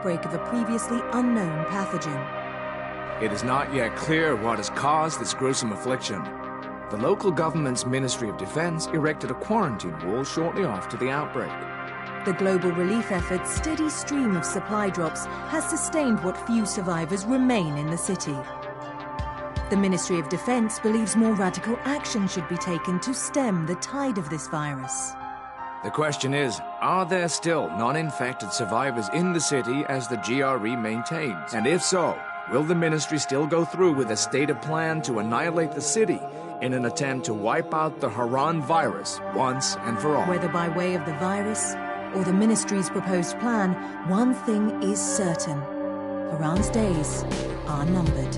outbreak of a previously unknown pathogen. It is not yet clear what has caused this gruesome affliction. The local government's Ministry of Defense erected a quarantine wall shortly after the outbreak. The global relief effort's steady stream of supply drops has sustained what few survivors remain in the city. The Ministry of Defense believes more radical action should be taken to stem the tide of this virus. The question is, are there still non-infected survivors in the city as the GRE maintains? And if so, will the ministry still go through with a stated plan to annihilate the city in an attempt to wipe out the Haran virus once and for all? Whether by way of the virus or the ministry's proposed plan, one thing is certain. Haran's days are numbered.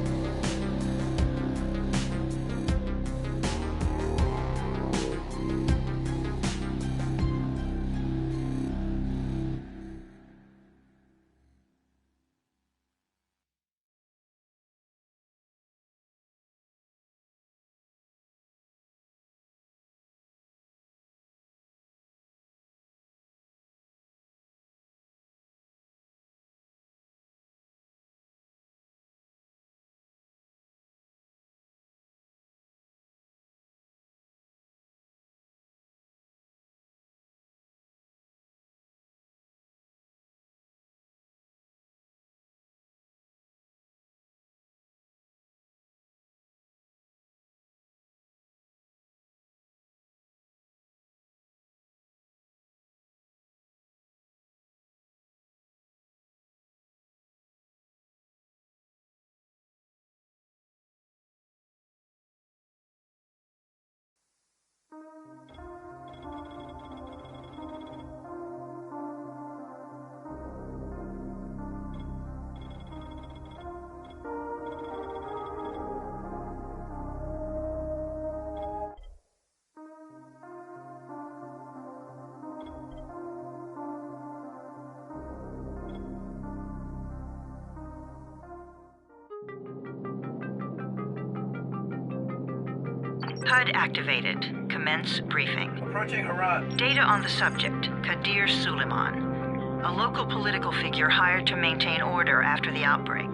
HUD activated. Commence briefing. Approaching Haran. Data on the subject, Kadir Suleiman, a local political figure hired to maintain order after the outbreak.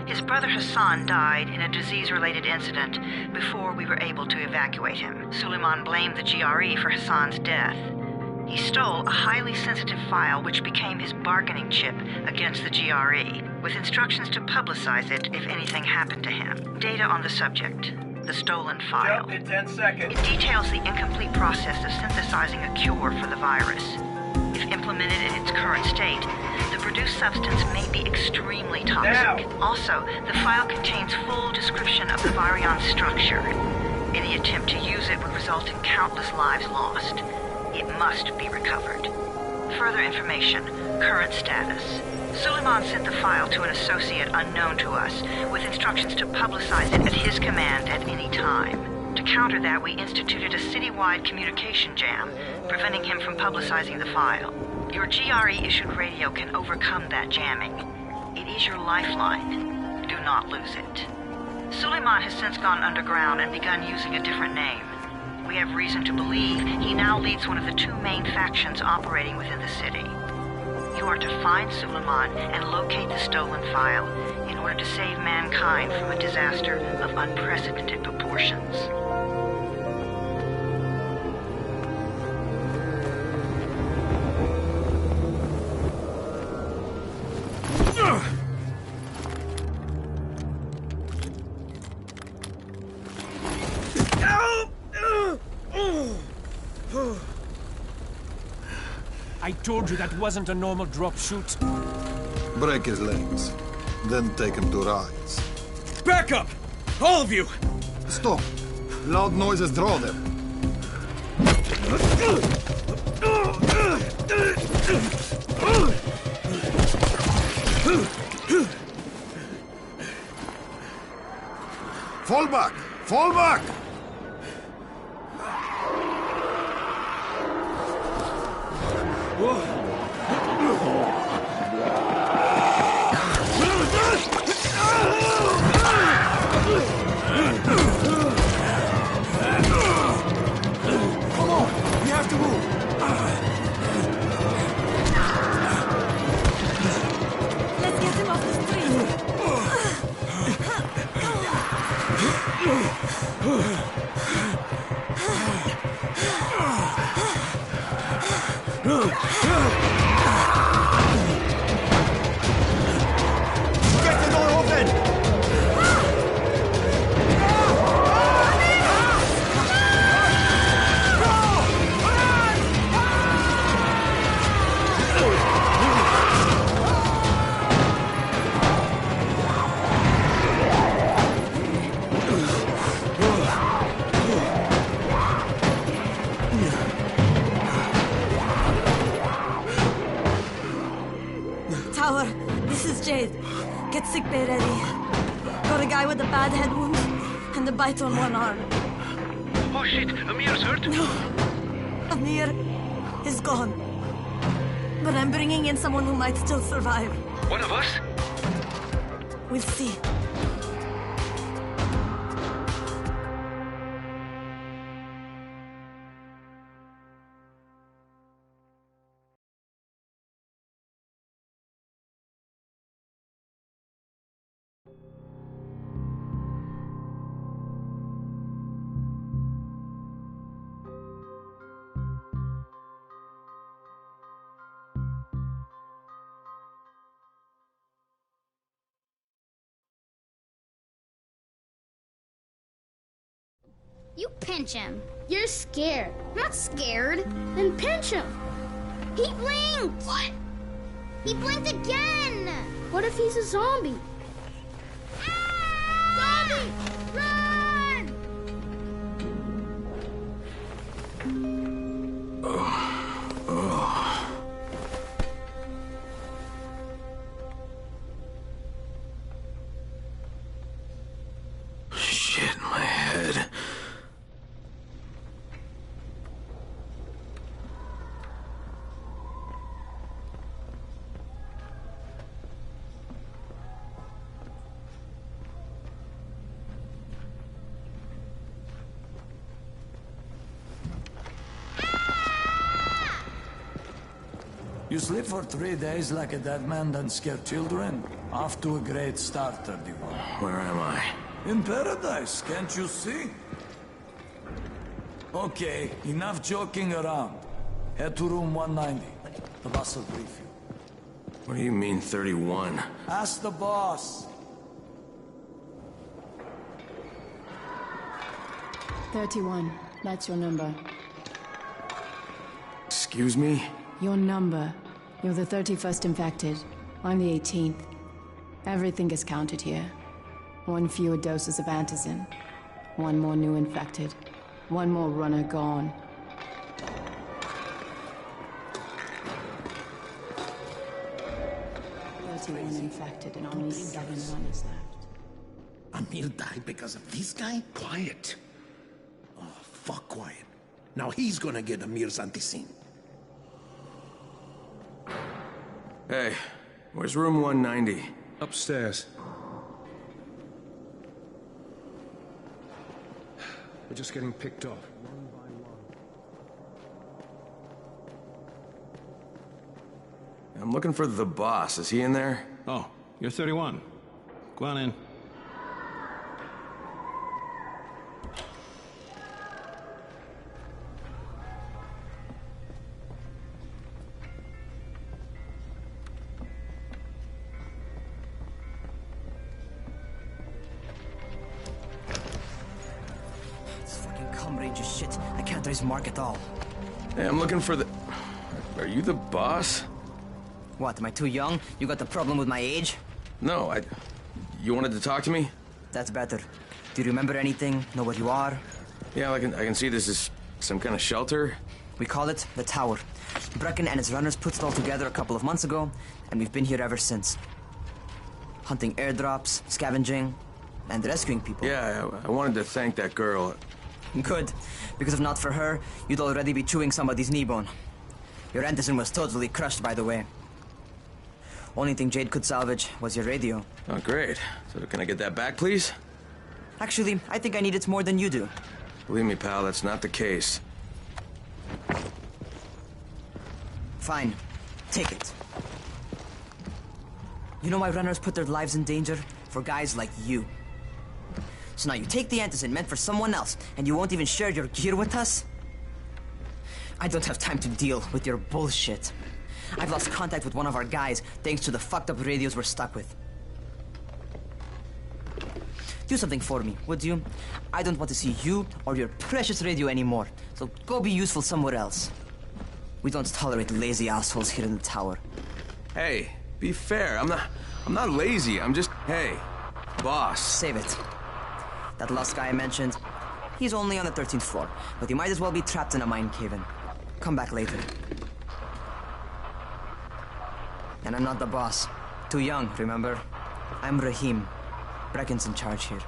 His brother Hassan died in a disease-related incident before we were able to evacuate him. Suleiman blamed the GRE for Hassan's death. He stole a highly sensitive file which became his bargaining chip against the GRE, with instructions to publicize it if anything happened to him. Data on the subject. The stolen file. Jump in 10 seconds. It details the incomplete process of synthesizing a cure for the virus. If implemented in its current state, the produced substance may be extremely toxic. Now. Also, the file contains full description of the virion's structure. Any attempt to use it would result in countless lives lost. It must be recovered. Further information, current status. Suleiman sent the file to an associate unknown to us, with instructions to publicize it at his command at any time. To counter that, we instituted a citywide communication jam, preventing him from publicizing the file. Your GRE-issued radio can overcome that jamming. It is your lifeline. Do not lose it. Suleiman has since gone underground and begun using a different name. We have reason to believe he now leads one of the two main factions operating within the city. You are to find Suleiman and locate the stolen file in order to save mankind from a disaster of unprecedented proportions. I told you that wasn't a normal drop shoot. Break his legs, then take him to rides. Back up! All of you! Stop! Loud noises draw them. Fall back! Fall back! Come on! We have to move! Tower, this is Jade. Get sickbay ready. Got a guy with a bad head wound and a bite on one arm. Oh shit, Amir's hurt? No, Amir is gone. But I'm bringing in someone who might still survive. One of us? We'll see. You pinch him. You're scared. I'm not scared. Then pinch him. He blinked! What? He blinked again! What if he's a zombie? Ah! Zombie! Run! Shit, my head. You sleep for 3 days like a dead man, then scare children? Off to a great start, 31. Where am I? In paradise, can't you see? Okay, enough joking around. Head to room 190. The boss will brief you. What do you mean, 31? Ask the boss. 31. That's your number. Excuse me? Your number. You're the 31st infected. I'm the 18th. Everything is counted here. 1 fewer doses of antizin. 1 more new infected. 1 more runner gone. Infected and only 7 runners left. Amir died because of this guy? Quiet. Oh, fuck quiet. Now he's gonna get Amir's anti-scene. Hey, where's room 190? Upstairs. We're just getting picked up. One by one. I'm looking for the boss. Is he in there? Oh, you're 31. Go on in. Shit, I can't raise Mark at all. Hey, I'm looking for the... Are you the boss? What, am I too young? You got the problem with my age? No, You wanted to talk to me? That's better. Do you remember anything? Know where you are? Yeah, I can see this is some kind of shelter. We call it the Tower. Brecken and his runners put it all together a couple of months ago, and we've been here ever since. Hunting airdrops, scavenging, and rescuing people. Yeah, I wanted to thank that girl. Good, because if not for her, you'd already be chewing somebody's knee bone. Your antizin was totally crushed, by the way. Only thing Jade could salvage was your radio. Oh, great. So can I get that back, please? Actually, I think I need it more than you do. Believe me, pal, that's not the case. Fine. Take it. You know why runners put their lives in danger? For guys like you. So now you take the antizin meant for someone else, and you won't even share your gear with us? I don't have time to deal with your bullshit. I've lost contact with one of our guys thanks to the fucked up radios we're stuck with. Do something for me, would you? I don't want to see you or your precious radio anymore, so go be useful somewhere else. We don't tolerate lazy assholes here in the Tower. Hey, be fair. I'm not lazy. I'm just... Hey, boss. Save it. That last guy I mentioned, he's only on the 13th floor, but he might as well be trapped in a mine cave-in. Come back later. And I'm not the boss. Too young, remember? I'm Rahim. Brecken's in charge here.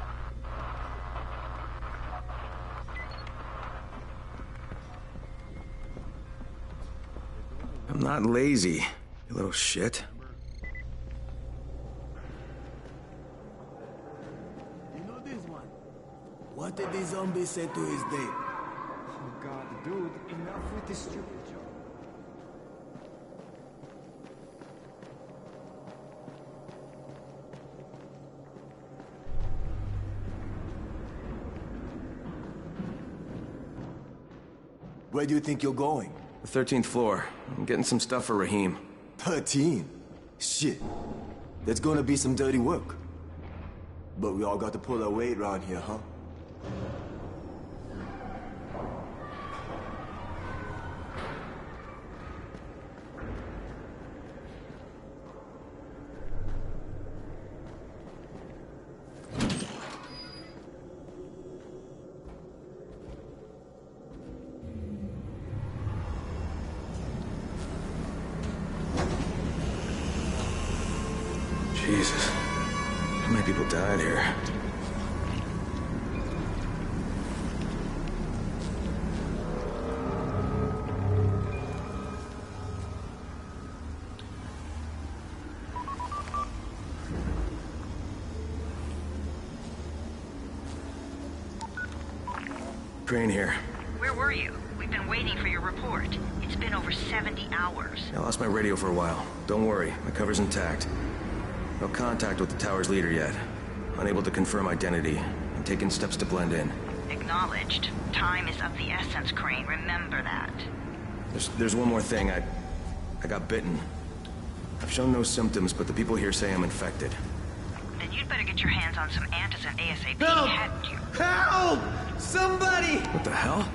I'm not lazy, you little shit. You know this one? What did the zombie say to his date? Oh god, dude, enough with this stupid joke. Where do you think you're going? The 13th floor. I'm getting some stuff for Rahim. 13? Shit. That's gonna be some dirty work. But we all got to pull our weight around here, huh? Jesus. How many people died here? Crane here. Where were you? We've been waiting for your report. It's been over 70 hours. I lost my radio for a while. Don't worry, my cover's intact. No contact with the tower's leader yet. Unable to confirm identity. I'm taking steps to blend in. Acknowledged. Time is of the essence, Crane. Remember that. There's one more thing. I got bitten. I've shown no symptoms, but the people here say I'm infected. Then you'd better get your hands on some antizin ASAP. Help! Hadn't you? Help! Somebody! What the hell?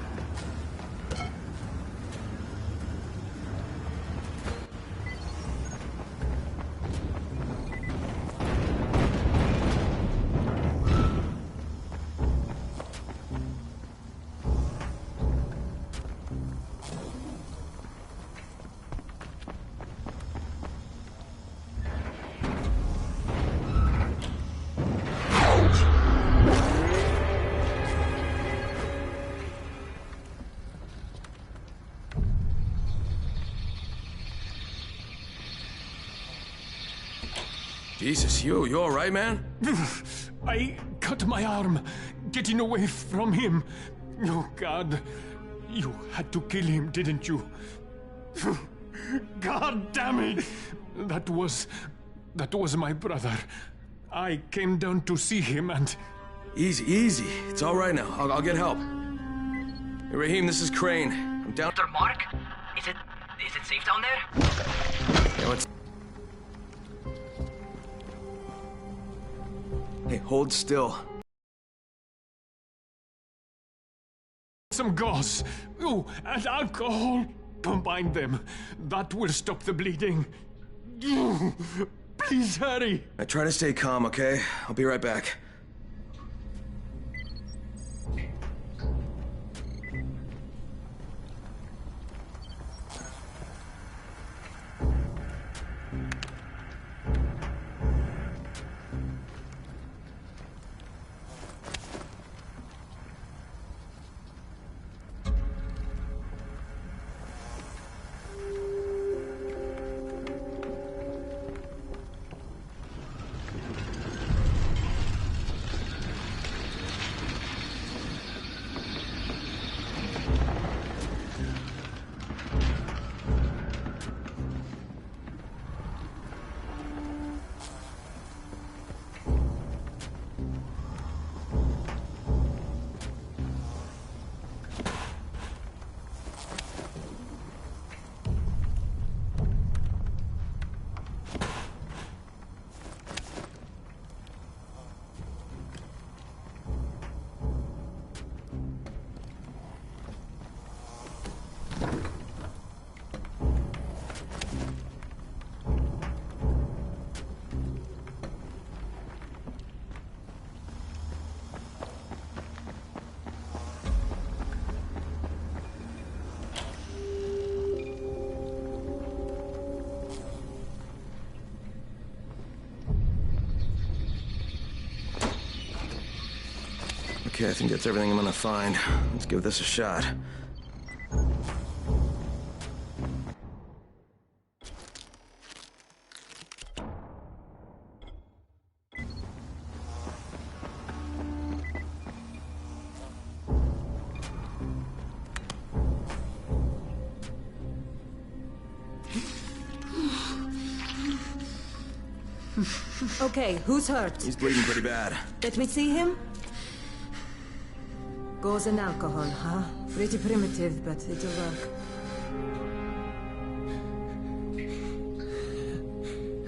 Jesus, you all right, man? I cut my arm, getting away from him. Oh, God. You had to kill him, didn't you? God damn it! That was my brother. I came down to see him and... Easy. It's all right now. I'll get help. Hey, Rahim, this is Crane. I'm down... Dr. Mark? Is it safe down there? Yeah, let's... Hey, hold still. Some gauze. Oh, and alcohol. Combine them. That will stop the bleeding. Please hurry. I try to stay calm, okay? I'll be right back. Okay, I think that's everything I'm gonna find. Let's give this a shot. Okay, who's hurt? He's bleeding pretty bad. Let me see him. Gauze and alcohol, huh? Pretty primitive, but it'll work.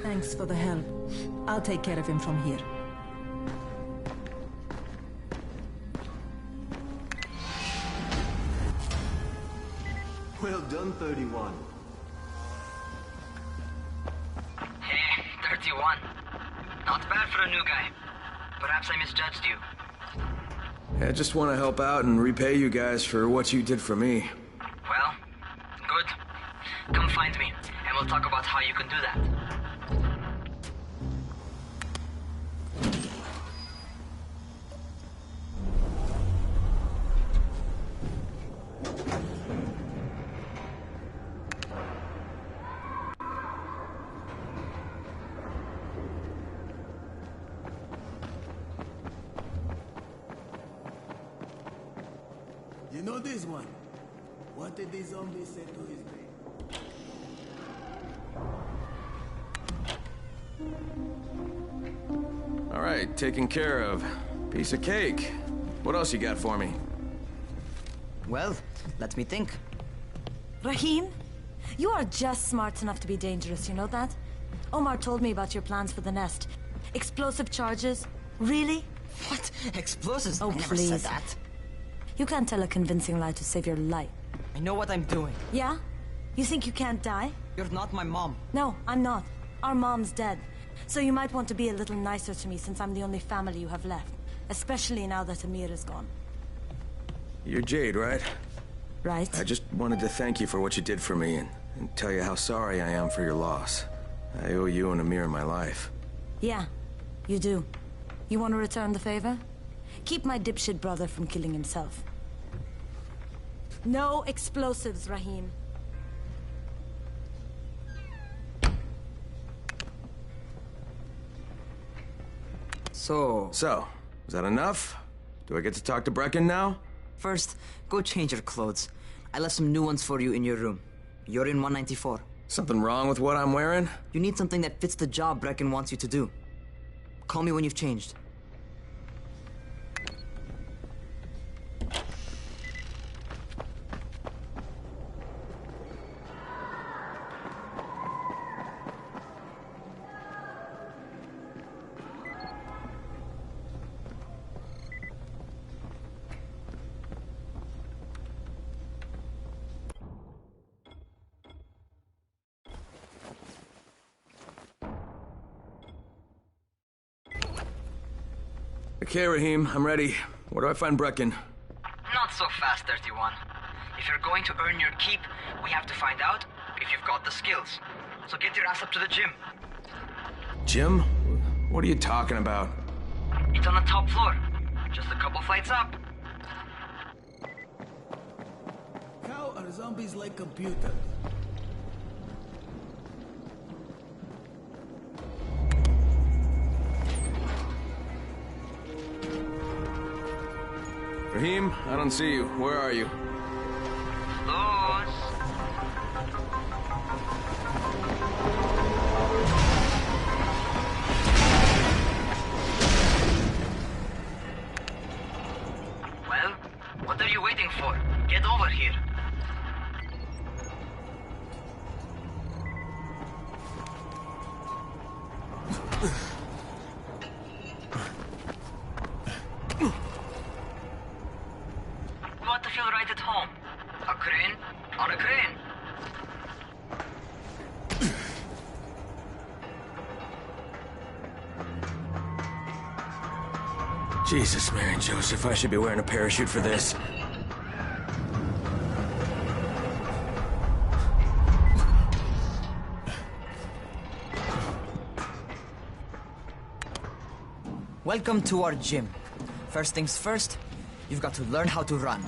Thanks for the help. I'll take care of him from here. Well done, 31. Hey, 31. Not bad for a new guy. Perhaps I misjudged you. I just want to help out and repay you guys for what you did for me. Well, good. Come find me, and we'll talk about how you can do that. You know this one? What did the zombie say to his mate? All right, taken care of. Piece of cake. What else you got for me? Well, let me think. Rahim, you are just smart enough to be dangerous, you know that? Omar told me about your plans for the nest. Explosive charges? Really? What? Explosives? Oh, I never please. said that. You can't tell a convincing lie to save your life. I know what I'm doing. Yeah? You think you can't die? You're not my mom. No, I'm not. Our mom's dead. So you might want to be a little nicer to me since I'm the only family you have left. Especially now that Amir is gone. You're Jade, right? Right. I just wanted to thank you for what you did for me and tell you how sorry I am for your loss. I owe you and Amir my life. Yeah, you do. You want to return the favor? Keep my dipshit brother from killing himself. No explosives, Rahim. So, is that enough? Do I get to talk to Brecken now? First, go change your clothes. I left some new ones for you in your room. You're in 194. Something wrong with what I'm wearing? You need something that fits the job Brecken wants you to do. Call me when you've changed. Okay, Rahim, I'm ready. Where do I find Brecken? Not so fast, 31. If you're going to earn your keep, we have to find out if you've got the skills. So get your ass up to the gym. Gym? What are you talking about? It's on the top floor. Just a couple flights up. How are zombies like computers? Rahim, I don't see you. Where are you? Those. Well, what are you waiting for? Get over here. You want to feel right at home. A crane on a crane. Jesus, Mary and Joseph, I should be wearing a parachute for this. Welcome to our gym. First things first, You've got to learn how to run.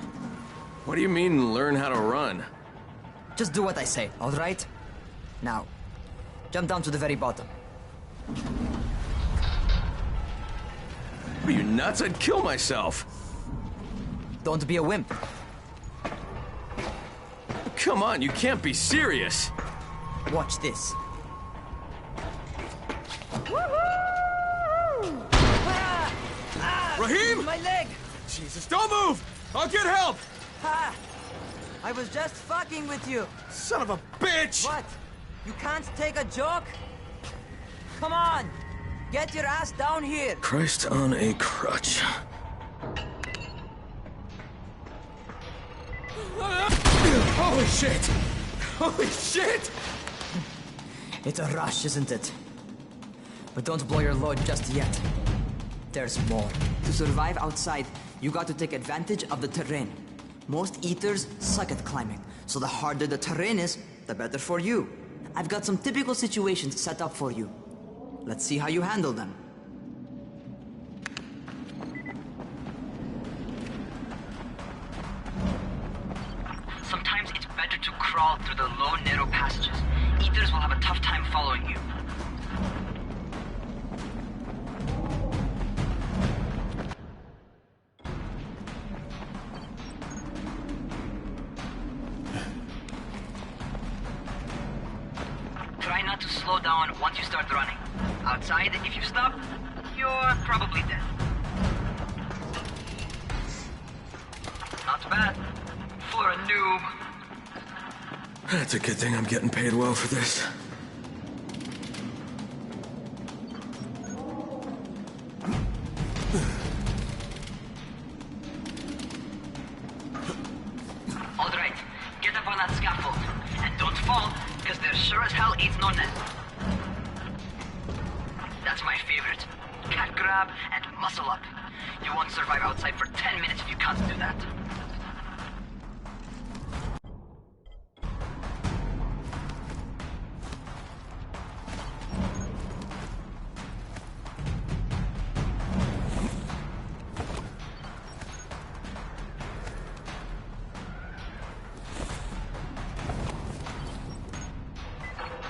What do you mean, learn how to run? Just do what I say, all right? Now, jump down to the very bottom. Are you nuts? I'd kill myself. Don't be a wimp. Come on, you can't be serious. Watch this. Rahim! My leg! Jesus, don't move! I'll get help! Ha! I was just fucking with you. Son of a bitch! What? You can't take a joke? Come on! Get your ass down here! Christ on a crutch. Holy shit! Holy shit! It's a rush, isn't it? But don't blow your load just yet. There's more. To survive outside, you got to take advantage of the terrain. Most eaters suck at climbing, so the harder the terrain is, the better for you. I've got some typical situations set up for you. Let's see how you handle them. Sometimes it's better to crawl through the low, narrow passages. Eaters will have a tough time following you. Try not to slow down once you start running. Outside, if you stop, you're probably dead. Not bad. For a noob. That's a good thing I'm getting paid well for this. All right, get up on that scaffold. And don't fall, because there sure as hell is no net. That's my favorite. Cat grab and muscle up. You won't survive outside for 10 minutes if you can't do that.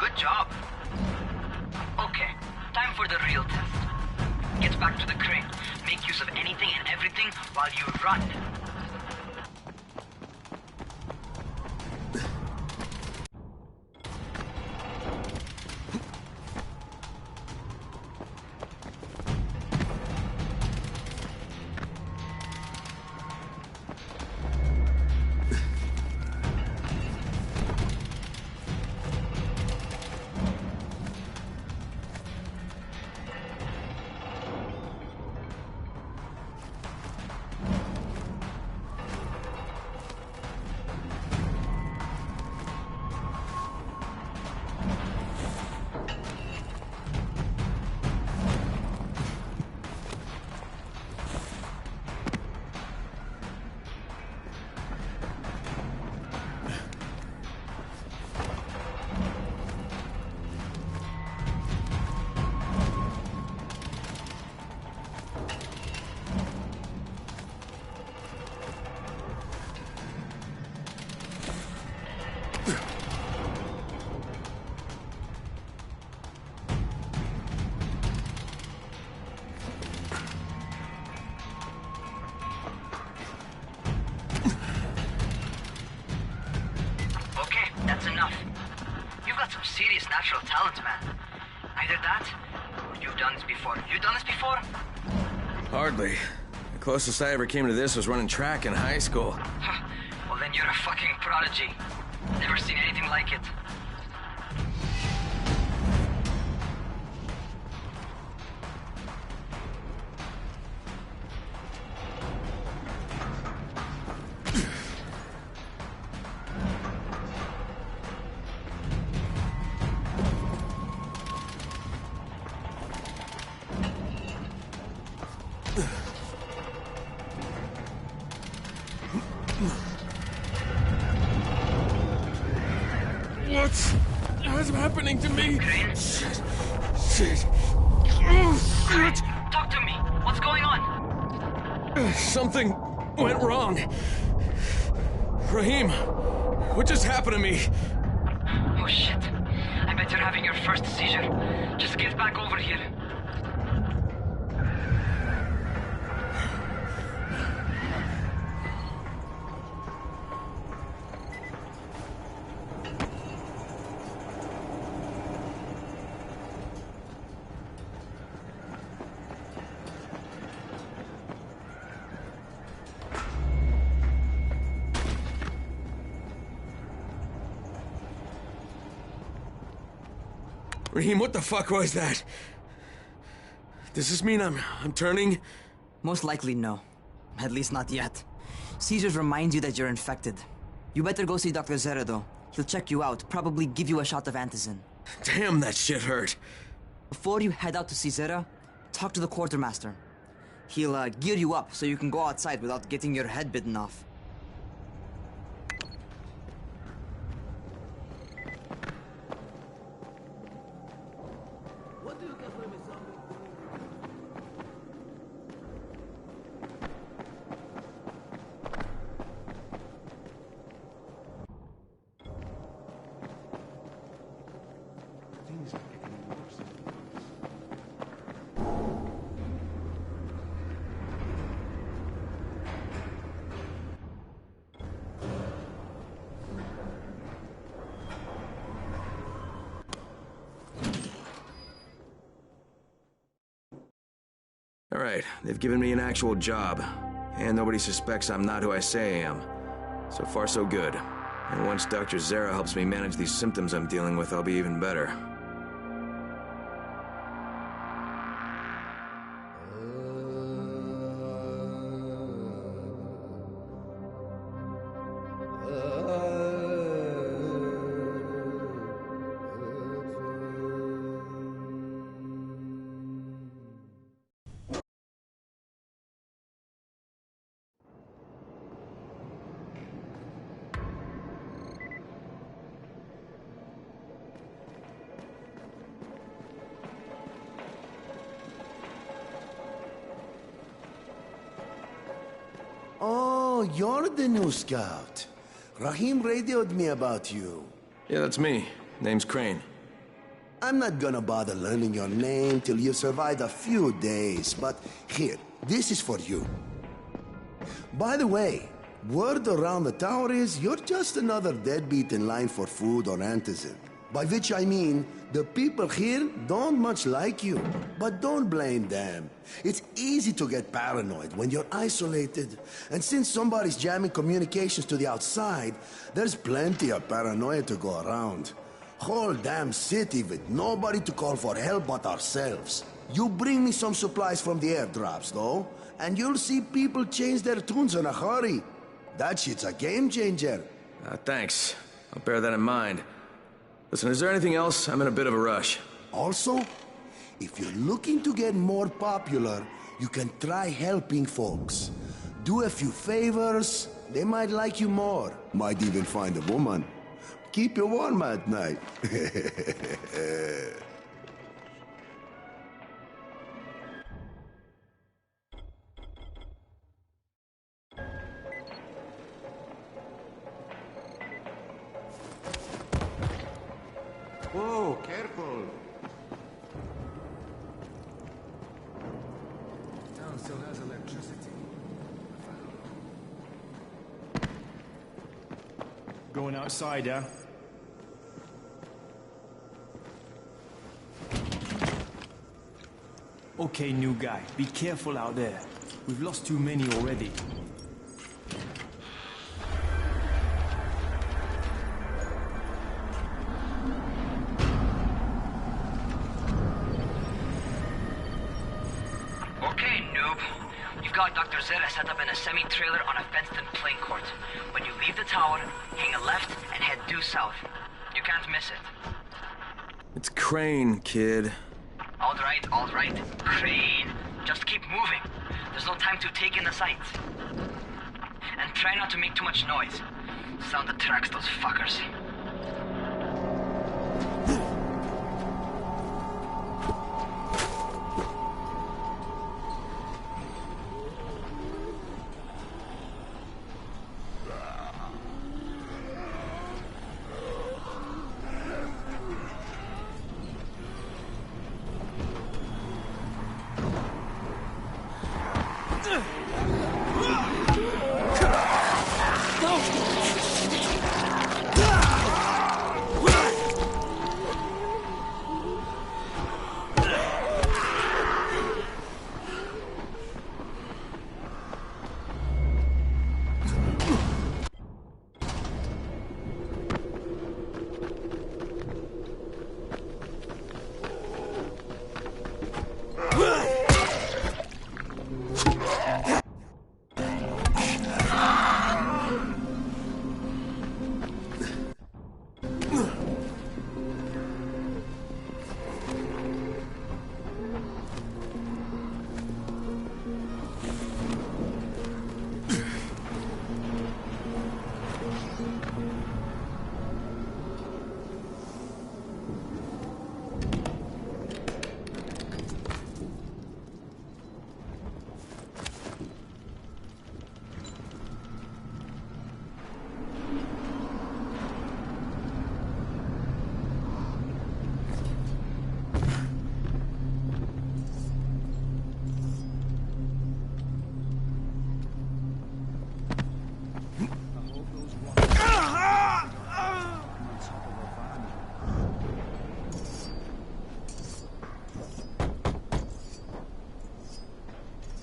Good job. Okay, time for the real test. Get back to the crane. Make use of anything and everything while you run. Serious natural talent, man. Either that, or you've done this before. You done this before? Hardly. The closest I ever came to this was running track in high school. Well, then you're a fucking prodigy. Never seen anything like it. What's happening to me? Crane? Shit. Crane, talk to me. What's going on? Something went wrong? Rahim, what just happened to me? Oh shit. I bet you're having your first seizure. Just get back over here. Rahim, what the fuck was that? Does this mean I'm turning? Most likely no. At least not yet. Seizures remind you that you're infected. You better go see Dr. Zera though. He'll check you out, probably give you a shot of antizin. Damn, that shit hurt. Before you head out to see Zera, talk to the quartermaster. He'll gear you up so you can go outside without getting your head bitten off. All right, they've given me an actual job, and nobody suspects I'm not who I say I am. So far, so good. And once Dr. Zera helps me manage these symptoms I'm dealing with, I'll be even better. Oh, you're the new scout. Rahim radioed me about you. Yeah, that's me. Name's Crane. I'm not gonna bother learning your name till you've survived a few days, but here, this is for you. By the way, word around the tower is you're just another deadbeat in line for food or antizin. By which I mean, the people here don't much like you. But don't blame them. It's easy to get paranoid when you're isolated. And since somebody's jamming communications to the outside, there's plenty of paranoia to go around. Whole damn city with nobody to call for help but ourselves. You bring me some supplies from the airdrops, though, and you'll see people change their tunes in a hurry. That shit's a game changer. Thanks. I'll bear that in mind. Listen, is there anything else? I'm in a bit of a rush. Also, if you're looking to get more popular, you can try helping folks. Do a few favors, they might like you more. Might even find a woman. Keep you warm at night. Whoa, careful. Town still has electricity. Going outside, yeah? Okay, new guy, be careful out there. We've lost too many already. Okay, noob. You've got Dr. Zera set up in a semi-trailer on a fenced-in playing court. When you leave the tower, hang a left and head due south. You can't miss it. It's Crane, kid. All right. Crane. Just keep moving. There's no time to take in the sights. And try not to make too much noise. Sound attracts those fuckers.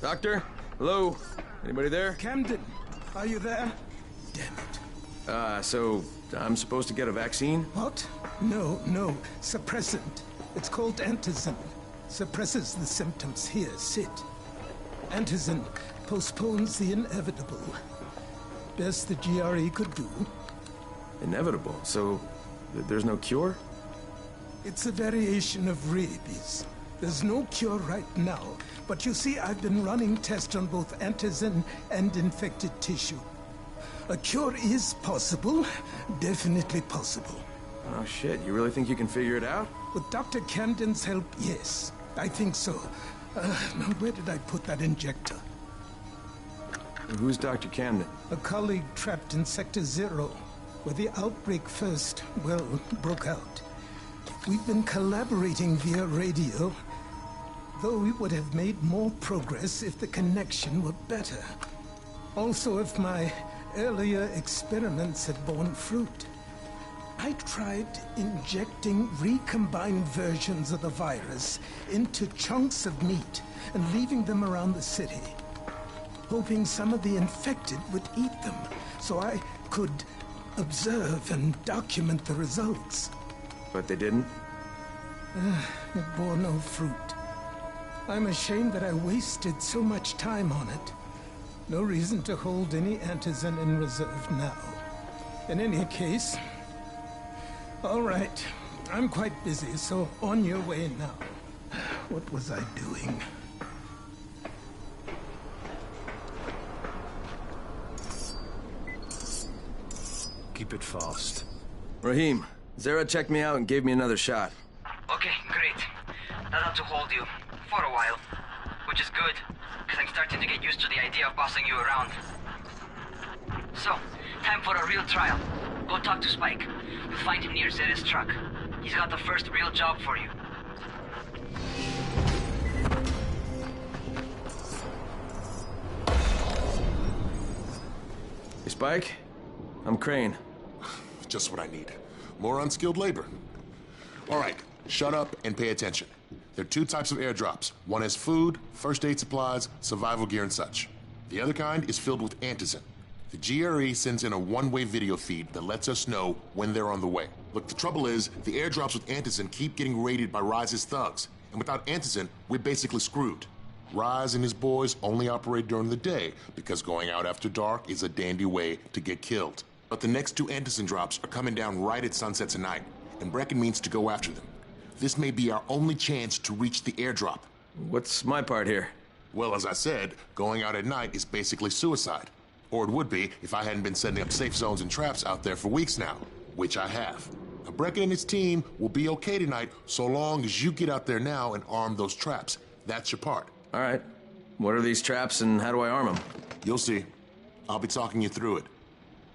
Doctor? Hello? Anybody there? Camden, are you there? So I'm supposed to get a vaccine? What? No. Suppressant. It's called antizin. Suppresses the symptoms. Here, sit. Antizin postpones the inevitable. Best the GRE could do. Inevitable? So there's no cure? It's a variation of rabies. There's no cure right now, but you see, I've been running tests on both antizin and infected tissue. A cure is possible, definitely possible. Oh shit, you really think you can figure it out? With Dr. Camden's help, yes. I think so. Now where did I put that injector? Who's Dr. Camden? A colleague trapped in Sector 0, where the outbreak first, well, broke out. We've been collaborating via radio, though we would have made more progress if the connection were better. Also, if my earlier experiments had borne fruit. I tried injecting recombined versions of the virus into chunks of meat and leaving them around the city, hoping some of the infected would eat them so I could observe and document the results. But they didn't? It bore no fruit. I'm ashamed that I wasted so much time on it. No reason to hold any antizin in reserve now. In any case, all right. I'm quite busy, so on your way now. What was I doing? Keep it fast. Rahim, Zara checked me out and gave me another shot. Okay, great. That ought to hold you. For a while. Which is good, because I'm starting to get used to the idea of bossing you around. So, time for a real trial. Go talk to Spike. You'll find him near Zera's truck. He's got the first real job for you. Hey, Spike? I'm Crane. Just what I need. More unskilled labor. All right, shut up and pay attention. There are two types of airdrops. One has food, first aid supplies, survival gear, and such. The other kind is filled with antizin. The GRE sends in a one-way video feed that lets us know when they're on the way. Look, the trouble is, the airdrops with antizin keep getting raided by Rise's thugs. And without antizin, we're basically screwed. Rise and his boys only operate during the day because going out after dark is a dandy way to get killed. But the next two antizin drops are coming down right at sunset tonight, and Brecken means to go after them. This may be our only chance to reach the airdrop. What's my part here? Well, as I said, going out at night is basically suicide. Or it would be if I hadn't been setting up safe zones and traps out there for weeks now, which I have. Now, Brecken and his team will be okay tonight so long as you get out there now and arm those traps. That's your part. All right. What are these traps and how do I arm them? You'll see. I'll be talking you through it.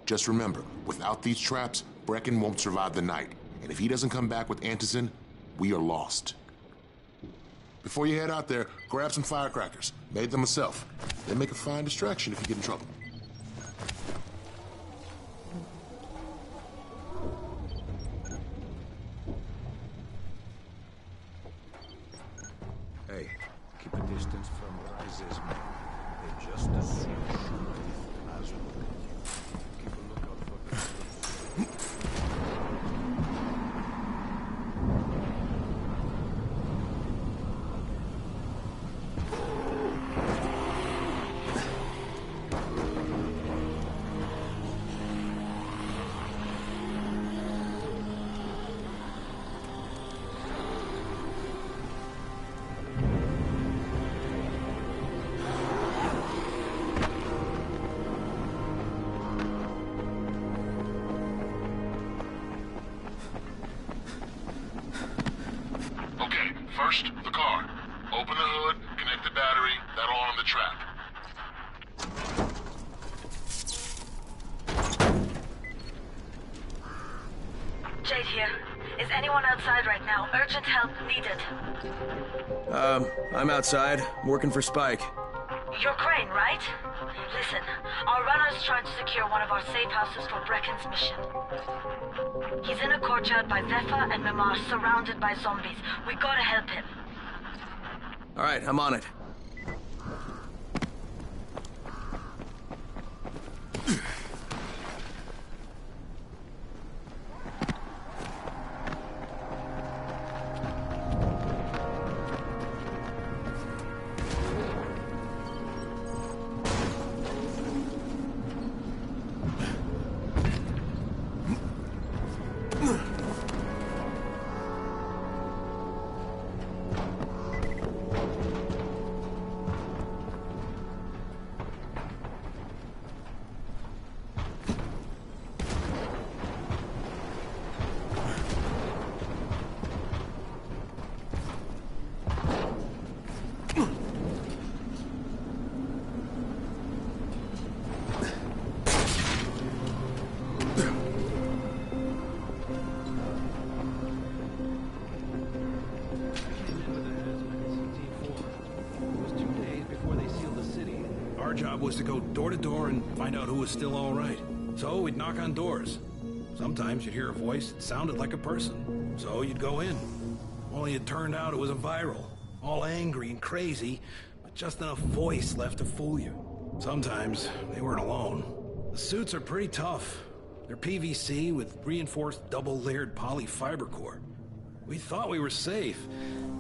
Just remember, without these traps, Brecken won't survive the night. And if he doesn't come back with antizin, we are lost. Before you head out there, grab some firecrackers. Made them myself. They make a fine distraction if you get in trouble. Hey, keep a distance from Rise's men. They're just as soon as well. Keep a lookout for them. First, the car. Open the hood, connect the battery, that'll arm the trap. Jade here. Is anyone outside right now? Urgent help needed. I'm outside, working for Spike. You're Crane, right? Listen, our runner's trying to secure one of our safe houses for Brecken's mission. He's in a courtyard by Vefa and Mimar, surrounded by zombies. We gotta help him. All right, I'm on it. Our job was to go door to door and find out who was still all right. So we'd knock on doors. Sometimes you'd hear a voice that sounded like a person. So you'd go in. Only it turned out it was a viral. All angry and crazy, but just enough voice left to fool you. Sometimes they weren't alone. The suits are pretty tough. They're PVC with reinforced double-layered polyfiber core. We thought we were safe.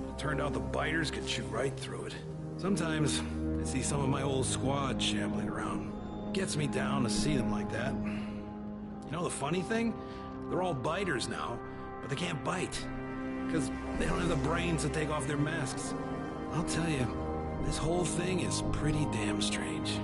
It turned out the biters could shoot right through it. Sometimes I see some of my old squad shambling around. Gets me down to see them like that. You know the funny thing? They're all biters now, but they can't bite. Because they don't have the brains to take off their masks. I'll tell you, this whole thing is pretty damn strange.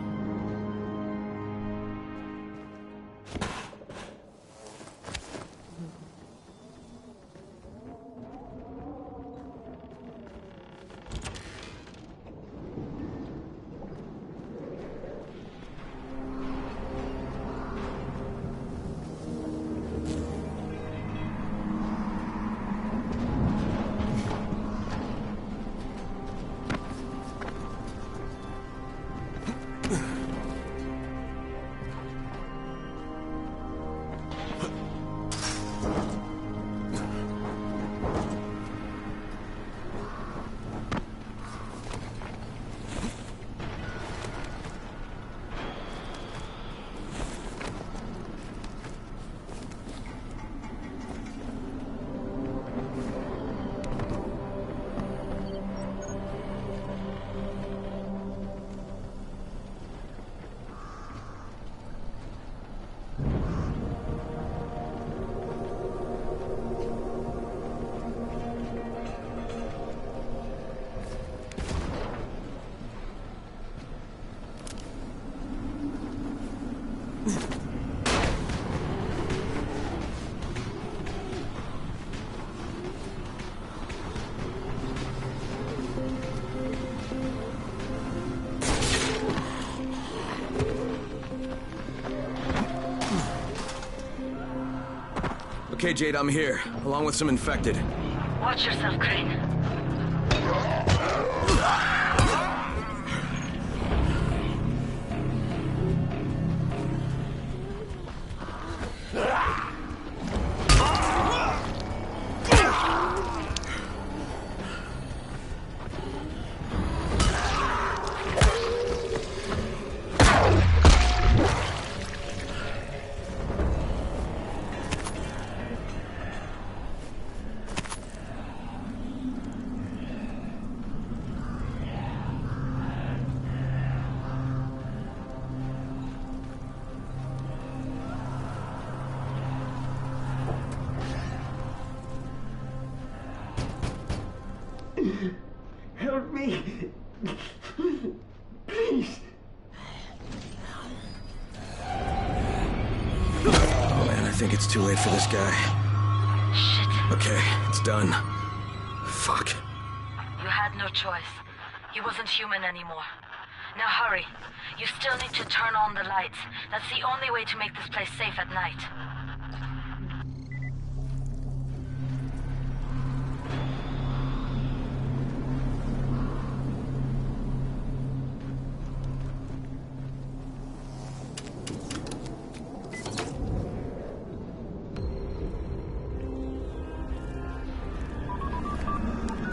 Okay, Jade, I'm here, along with some infected. Watch yourself, Crane. Help me! Please! Oh man, I think it's too late for this guy. Shit. Okay, it's done. Fuck. You had no choice. He wasn't human anymore. Now hurry. You still need to turn on the lights. That's the only way to make this place safe at night.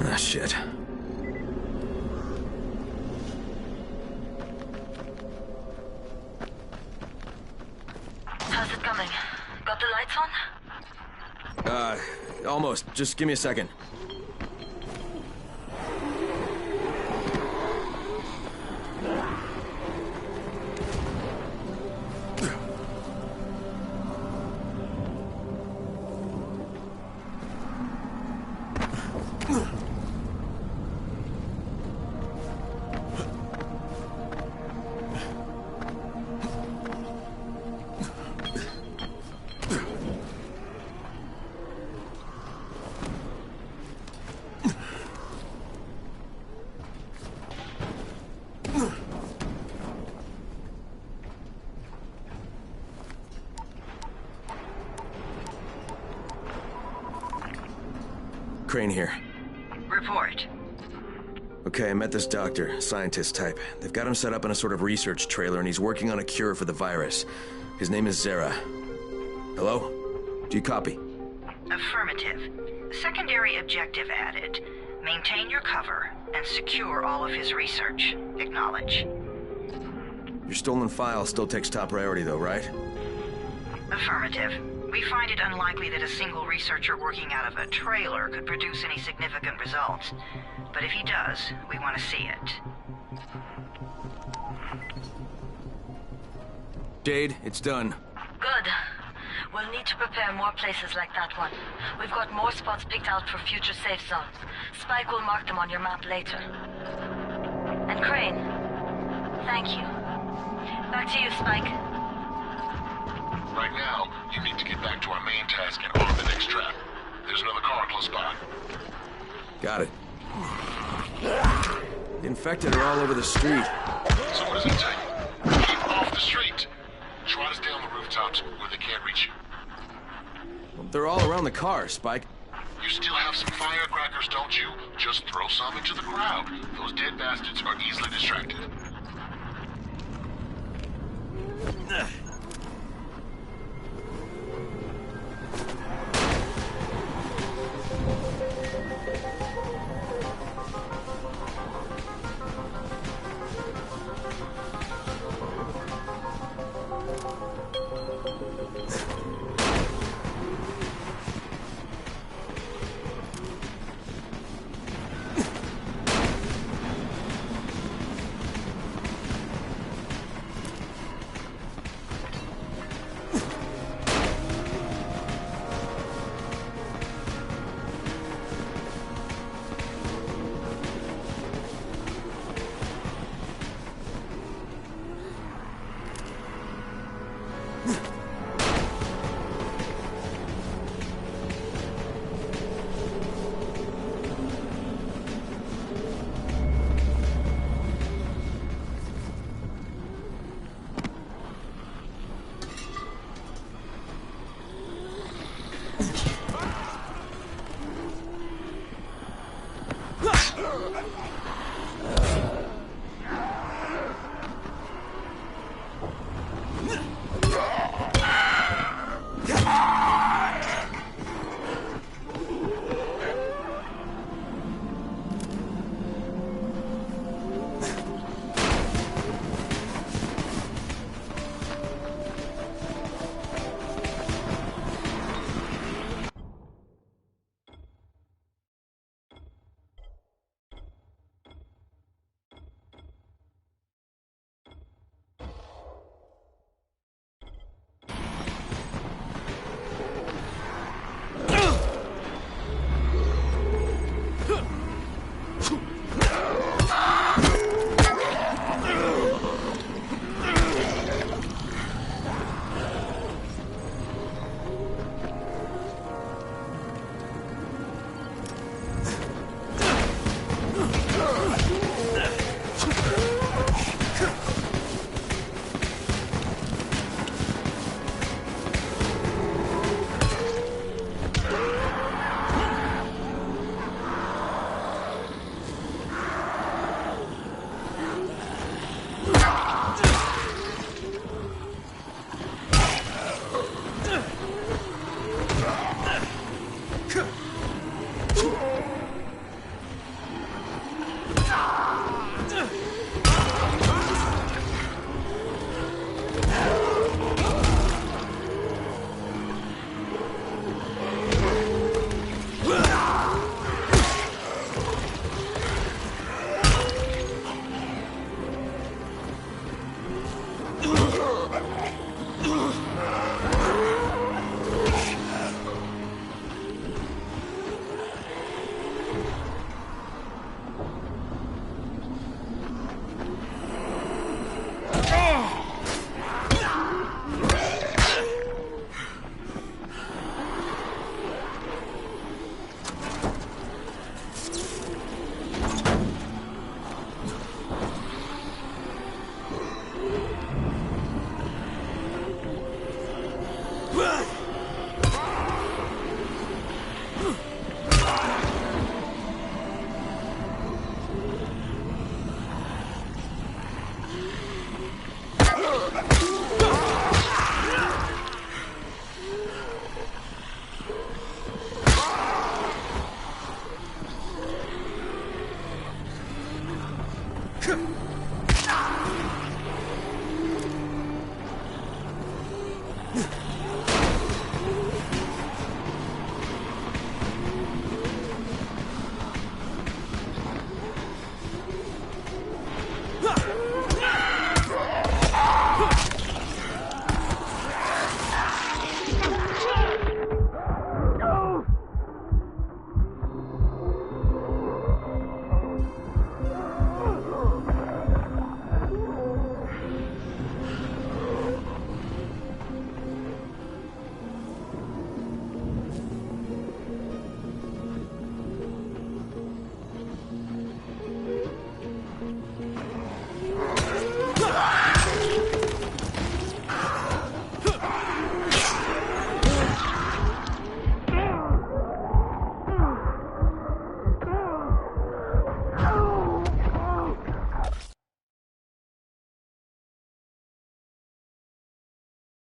Ah, shit. How's it coming? Got the lights on? Almost. Just give me a second. Crane here. Report. Okay, I met this doctor, scientist type. They've got him set up in a sort of research trailer, and he's working on a cure for the virus. His name is Zera. Hello? Do you copy? Affirmative. Secondary objective added. Maintain your cover and secure all of his research. Acknowledge. Your stolen file still takes top priority, though, right? Affirmative. We find it unlikely that a single researcher working out of a trailer could produce any significant results. But if he does, we want to see it. Jade, it's done. Good. We'll need to prepare more places like that one. We've got more spots picked out for future safe zones. Spike will mark them on your map later. And Crane, thank you. Back to you, Spike. Right now, you need to get back to our main task and arm the next trap. There's another car close by. Got it. The infected are all over the street. So what does it take? Keep off the street. Try to stay on the rooftops where they can't reach you. Well, they're all around the car, Spike. You still have some firecrackers, don't you? Just throw some into the crowd. Those dead bastards are easily distracted.